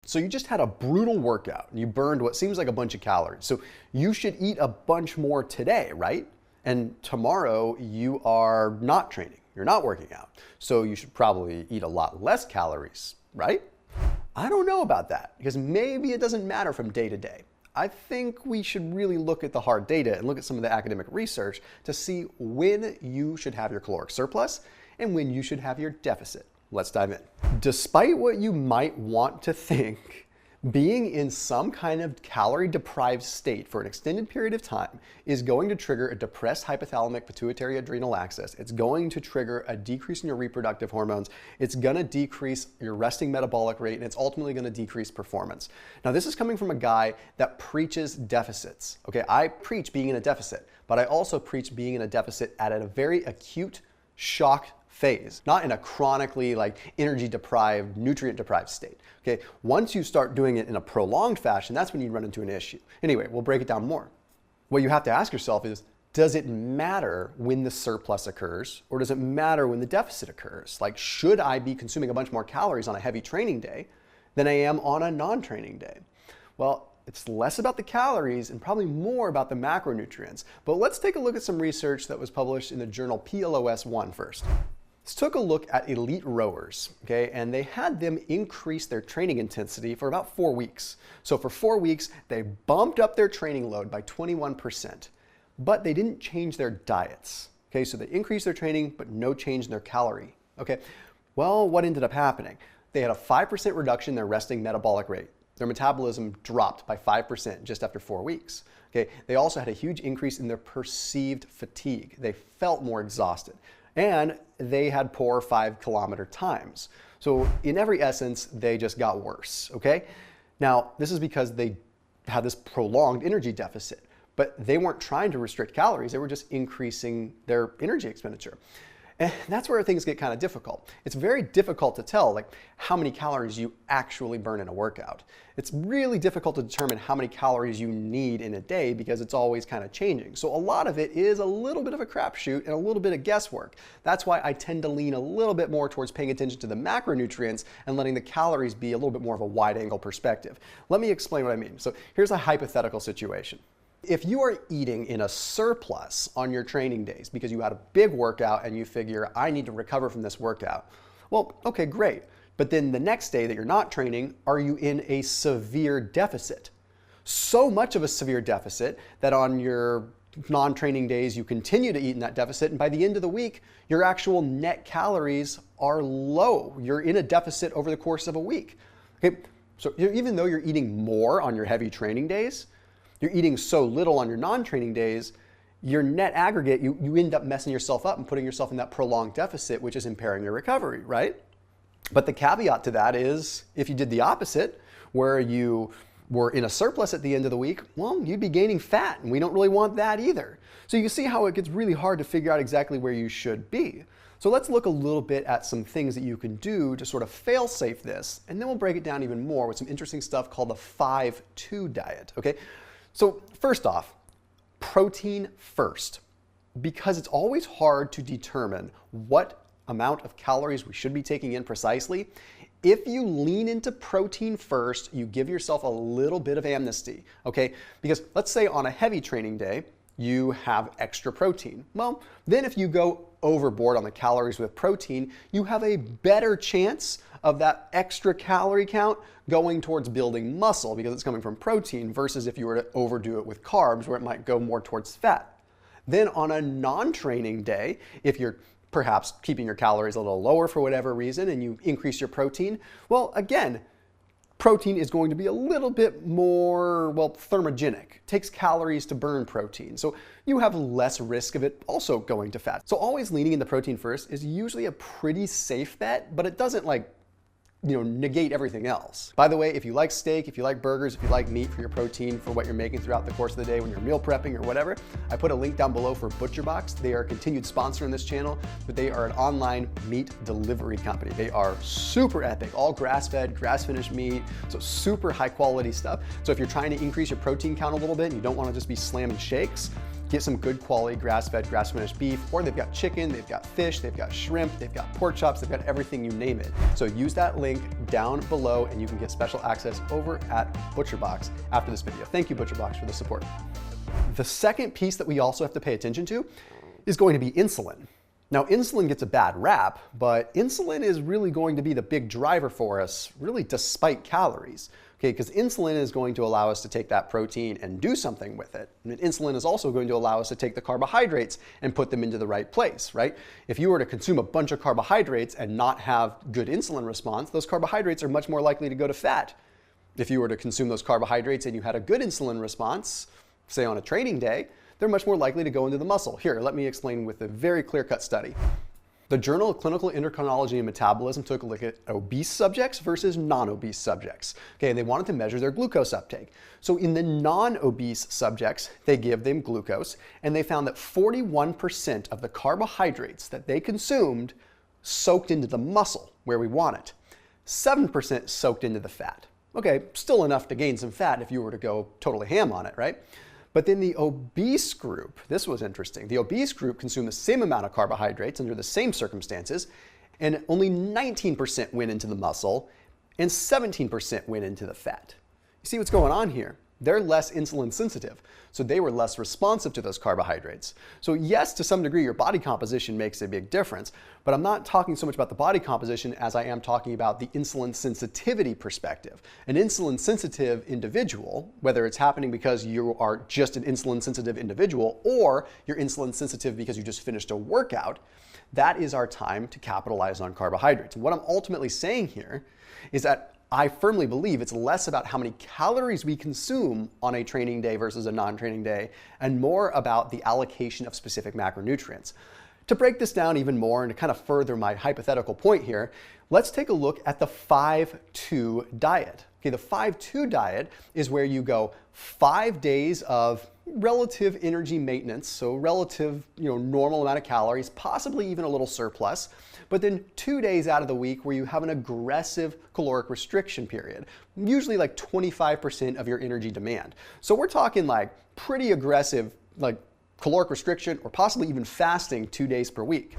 So you just had a brutal workout and you burned what seems like a bunch of calories. So you should eat a bunch more today, right? And tomorrow you are not training, you're not working out. So you should probably eat a lot less calories, right? I don't know about that, because maybe it doesn't matter from day to day. I think we should really look at the hard data and look at some of the academic research to see when you should have your caloric surplus and when you should have your deficit. Let's dive in. Despite what you might want to think, being in some kind of calorie-deprived state for an extended period of time is going to trigger a depressed hypothalamic pituitary adrenal axis. It's going to trigger a decrease in your reproductive hormones. It's going to decrease your resting metabolic rate, and it's ultimately going to decrease performance. Now, this is coming from a guy that preaches deficits. Okay, I preach being in a deficit, but I also preach being in a deficit at a very acute shock phase, not in a chronically energy deprived, nutrient deprived state. Okay, once you start doing it in a prolonged fashion, that's when you run into an issue. Anyway, we'll break it down more. What you have to ask yourself is, does it matter when the surplus occurs, or does it matter when the deficit occurs? Like, should I be consuming a bunch more calories on a heavy training day than I am on a non-training day? Well, it's less about the calories and probably more about the macronutrients. But let's take a look at some research that was published in the journal PLOS One first. Let's take a look at elite rowers, okay, and they had them increase their training intensity for about 4 weeks. So for 4 weeks, they bumped up their training load by 21%, but they didn't change their diets. Okay, so they increased their training, but no change in their calorie. Okay, well, what ended up happening? They had a 5% reduction in their resting metabolic rate. Their metabolism dropped by 5% just after 4 weeks. Okay, they also had a huge increase in their perceived fatigue. They felt more exhausted. And they had poor 5-kilometer times. So in every essence, they just got worse, okay? Now, this is because they had this prolonged energy deficit, but they weren't trying to restrict calories, they were just increasing their energy expenditure. And that's where things get kind of difficult. It's very difficult to tell how many calories you actually burn in a workout. It's really difficult to determine how many calories you need in a day because it's always kind of changing. So a lot of it is a little bit of a crapshoot and a little bit of guesswork. That's why I tend to lean a little bit more towards paying attention to the macronutrients and letting the calories be a little bit more of a wide angle perspective. Let me explain what I mean. So here's a hypothetical situation. If you are eating in a surplus on your training days because you had a big workout and you figure, I need to recover from this workout, well, okay, great. But then the next day that you're not training, are you in a severe deficit? So much of a severe deficit that on your non-training days, you continue to eat in that deficit, and by the end of the week, your actual net calories are low. You're in a deficit over the course of a week. Okay, so even though you're eating more on your heavy training days, you're eating so little on your non-training days, your net aggregate, you end up messing yourself up and putting yourself in that prolonged deficit, which is impairing your recovery, right? But the caveat to that is, if you did the opposite, where you were in a surplus at the end of the week, well, you'd be gaining fat, and we don't really want that either. So you can see how it gets really hard to figure out exactly where you should be. So let's look a little bit at some things that you can do to sort of fail-safe this, and then we'll break it down even more with some interesting stuff called the 5-2 diet, okay? So first off, protein first, because it's always hard to determine what amount of calories we should be taking in precisely. If you lean into protein first, you give yourself a little bit of amnesty, okay? Because let's say on a heavy training day, you have extra protein. Well, then if you go overboard on the calories with protein, you have a better chance of that extra calorie count going towards building muscle because it's coming from protein versus if you were to overdo it with carbs where it might go more towards fat. Then on a non-training day, if you're perhaps keeping your calories a little lower for whatever reason and you increase your protein, well, again, protein is going to be a little bit more, well, thermogenic. It takes calories to burn protein. So you have less risk of it also going to fat. So always leaning into protein first is usually a pretty safe bet, but it doesn't negate everything else. By the way, if you like steak, if you like burgers, if you like meat for your protein for what you're making throughout the course of the day when you're meal prepping or whatever, I put a link down below for ButcherBox. They are a continued sponsor in this channel, but they are an online meat delivery company. They are super epic, all grass-fed, grass-finished meat, so super high quality stuff. So if you're trying to increase your protein count a little bit and you don't want to just be slamming shakes, get some good quality grass-fed, grass-finished beef, or they've got chicken, they've got fish, they've got shrimp, they've got pork chops, they've got everything, you name it. So use that link down below and you can get special access over at ButcherBox after this video. Thank you, ButcherBox, for the support. The second piece that we also have to pay attention to is going to be insulin. Now, insulin gets a bad rap, but insulin is really going to be the big driver for us, really despite calories. Okay, because insulin is going to allow us to take that protein and do something with it. And insulin is also going to allow us to take the carbohydrates and put them into the right place, right? If you were to consume a bunch of carbohydrates and not have good insulin response, those carbohydrates are much more likely to go to fat. If you were to consume those carbohydrates and you had a good insulin response, say on a training day, they're much more likely to go into the muscle. Here, let me explain with a very clear-cut study. The Journal of Clinical Endocrinology and Metabolism took a look at obese subjects versus non-obese subjects. Okay, and they wanted to measure their glucose uptake. So in the non-obese subjects, they give them glucose, and they found that 41% of the carbohydrates that they consumed soaked into the muscle where we want it. 7% soaked into the fat. Okay, still enough to gain some fat if you were to go totally ham on it, right? But then the obese group, this was interesting. The obese group consumed the same amount of carbohydrates under the same circumstances, and only 19% went into the muscle and 17% went into the fat. You see what's going on here? They're less insulin sensitive, so they were less responsive to those carbohydrates. So yes, to some degree, your body composition makes a big difference, but I'm not talking so much about the body composition as I am talking about the insulin sensitivity perspective. An insulin sensitive individual, whether it's happening because you are just an insulin sensitive individual or you're insulin sensitive because you just finished a workout, that is our time to capitalize on carbohydrates. And what I'm ultimately saying here is that I firmly believe it's less about how many calories we consume on a training day versus a non-training day, and more about the allocation of specific macronutrients. To break this down even more and to kind of further my hypothetical point here, let's take a look at the 5-2 diet. Okay, the 5-2 diet is where you go 5 days of relative energy maintenance, so relative, normal amount of calories, possibly even a little surplus, but then 2 days out of the week where you have an aggressive caloric restriction period, usually like 25% of your energy demand. So we're talking like pretty aggressive, like caloric restriction or possibly even fasting 2 days per week.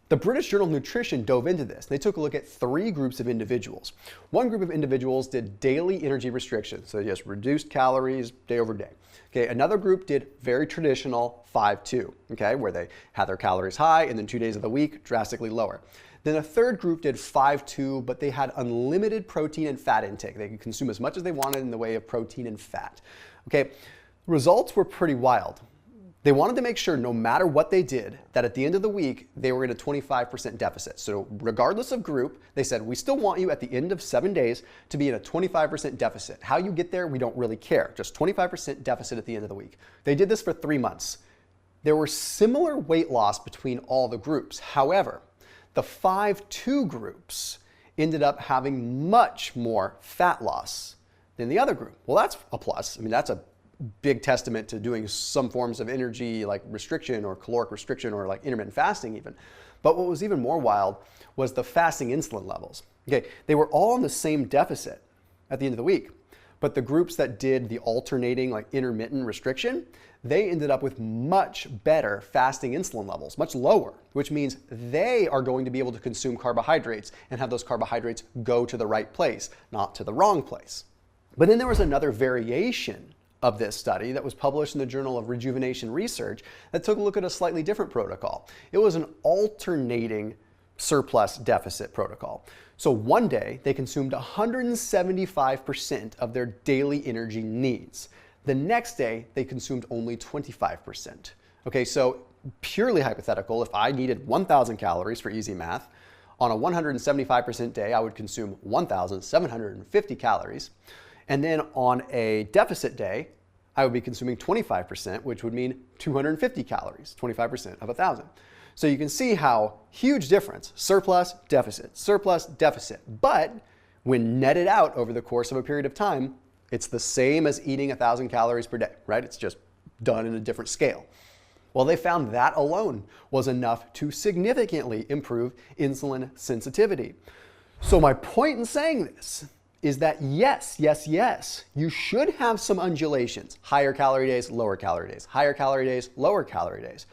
The British Journal of Nutrition dove into this. They took a look at 3 groups of individuals. One group of individuals did daily energy restriction, so they just reduced calories day over day. Okay, another group did very traditional 5-2, okay, where they had their calories high and then 2 days of the week drastically lower. Then a third group did 5-2, but they had unlimited protein and fat intake. They could consume as much as they wanted in the way of protein and fat. Okay, results were pretty wild. They wanted to make sure no matter what they did, that at the end of the week, they were in a 25% deficit. So regardless of group, they said, we still want you at the end of 7 days to be in a 25% deficit. How you get there, we don't really care. Just 25% deficit at the end of the week. They did this for 3 months. There were similar weight loss between all the groups. However, the 5-2 groups ended up having much more fat loss than the other group. Well, that's a plus. I mean, that's a big testament to doing some forms of energy like restriction or caloric restriction or like intermittent fasting even. But what was even more wild was the fasting insulin levels. Okay, they were all in the same deficit at the end of the week, but the groups that did the alternating like intermittent restriction, they ended up with much better fasting insulin levels, much lower, which means they are going to be able to consume carbohydrates and have those carbohydrates go to the right place, not to the wrong place. But then there was another variation of this study that was published in the Journal of Rejuvenation Research that took a look at a slightly different protocol. It was an alternating surplus deficit protocol. So one day they consumed 175% of their daily energy needs. The next day they consumed only 25%. Okay, so purely hypothetical, if I needed 1,000 calories for easy math, on a 175% day I would consume 1,750 calories. And then on a deficit day, I would be consuming 25%, which would mean 250 calories, 25% of 1,000. So you can see how huge difference, surplus, deficit. But when netted out over the course of a period of time, it's the same as eating 1,000 calories per day, right? It's just done in a different scale. Well, they found that alone was enough to significantly improve insulin sensitivity. So my point in saying this is that yes, you should have some undulations, higher calorie days, lower calorie days, higher calorie days, lower calorie days.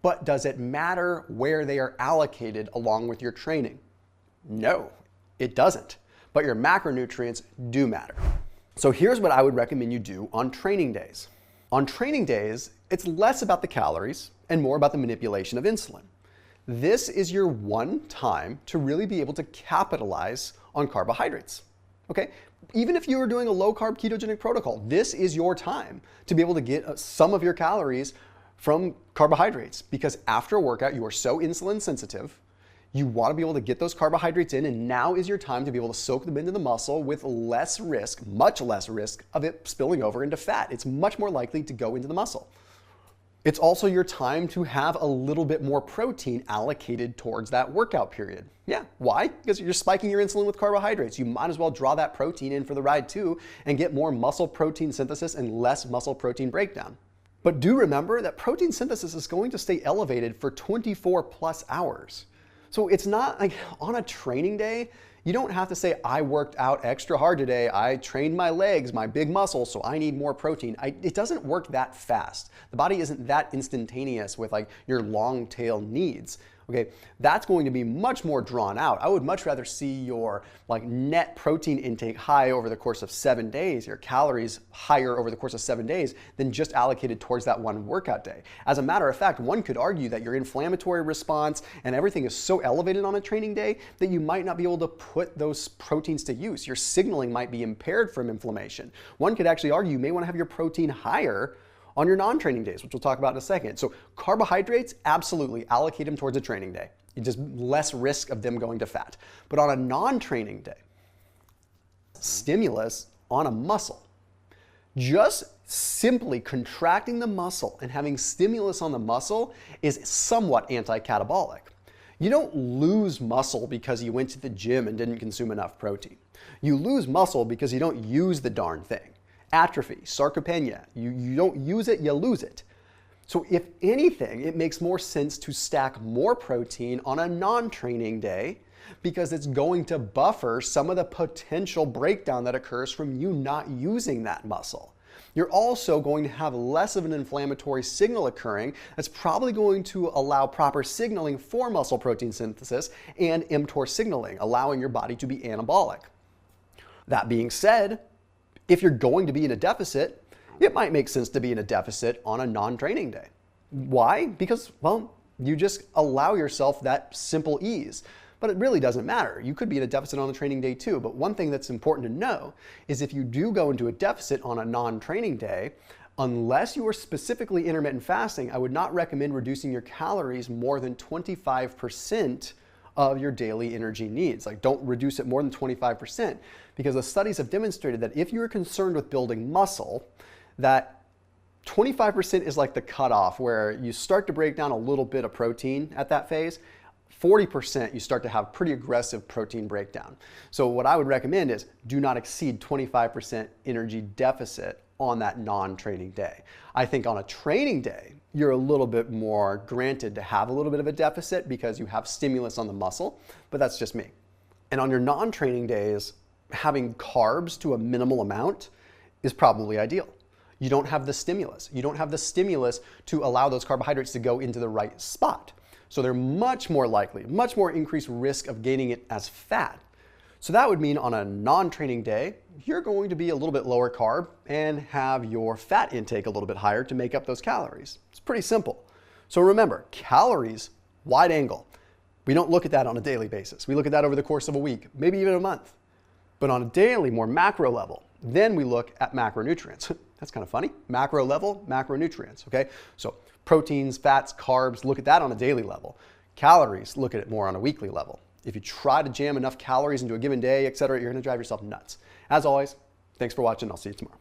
But does it matter where they are allocated along with your training? No, it doesn't. But your macronutrients do matter. So here's what I would recommend you do on training days. On training days, it's less about the calories and more about the manipulation of insulin. This is your one time to really be able to capitalize on carbohydrates. Okay, even if you are doing a low carb ketogenic protocol, this is your time to be able to get some of your calories from carbohydrates, because after a workout, you are so insulin sensitive, you want to be able to get those carbohydrates in, and now is your time to be able to soak them into the muscle with less risk, much less risk of it spilling over into fat. It's much more likely to go into the muscle. It's also your time to have a little bit more protein allocated towards that workout period. Yeah, why? Because you're spiking your insulin with carbohydrates. You might as well draw that protein in for the ride too and get more muscle protein synthesis and less muscle protein breakdown. But do remember that protein synthesis is going to stay elevated for 24 plus hours. So it's not like on a training day, you don't have to say, I worked out extra hard today, I trained my legs, my big muscles, so I need more protein. It doesn't work that fast. The body isn't that instantaneous with like your long tail needs. Okay, that's going to be much more drawn out. I would much rather see your like net protein intake high over the course of 7 days, your calories higher over the course of 7 days than just allocated towards that one workout day. As a matter of fact, one could argue that your inflammatory response and everything is so elevated on a training day that you might not be able to put those proteins to use. Your signaling might be impaired from inflammation. One could actually argue you may want to have your protein higher on your non-training days, which we'll talk about in a second. So carbohydrates, absolutely allocate them towards a training day. You just less risk of them going to fat. But on a non-training day, stimulus on a muscle, just simply contracting the muscle and having stimulus on the muscle is somewhat anti-catabolic. You don't lose muscle because you went to the gym and didn't consume enough protein. You lose muscle because you don't use the darn thing. Atrophy, sarcopenia, you don't use it, you lose it. So if anything, it makes more sense to stack more protein on a non-training day because it's going to buffer some of the potential breakdown that occurs from you not using that muscle. You're also going to have less of an inflammatory signal occurring that's probably going to allow proper signaling for muscle protein synthesis and mTOR signaling, allowing your body to be anabolic. That being said, if you're going to be in a deficit, it might make sense to be in a deficit on a non-training day. Why? Because, well, you just allow yourself that simple ease. But it really doesn't matter. You could be in a deficit on a training day too. But one thing that's important to know is if you do go into a deficit on a non-training day, unless you are specifically intermittent fasting, I would not recommend reducing your calories more than 25% of your daily energy needs. Like, don't reduce it more than 25%, because the studies have demonstrated that if you're concerned with building muscle, that 25% is like the cutoff where you start to break down a little bit of protein at that phase. 40% you start to have pretty aggressive protein breakdown. So what I would recommend is do not exceed 25% energy deficit on that non-training day. I think on a training day, you're a little bit more granted to have a little bit of a deficit because you have stimulus on the muscle, but that's just me. And on your non-training days, having carbs to a minimal amount is probably ideal. You don't have the stimulus. You don't have the stimulus to allow those carbohydrates to go into the right spot. So they're much more likely, much more increased risk of gaining it as fat. So that would mean on a non-training day, you're going to be a little bit lower carb and have your fat intake a little bit higher to make up those calories. It's pretty simple. So remember, calories, wide angle. We don't look at that on a daily basis. We look at that over the course of a week, maybe even a month. But on a daily, more macro level, then we look at macronutrients. That's kind of funny. Macro level, macronutrients, okay? So proteins, fats, carbs, look at that on a daily level. Calories, look at it more on a weekly level. If you try to jam enough calories into a given day, et cetera, you're gonna drive yourself nuts. As always, thanks for watching. I'll see you tomorrow.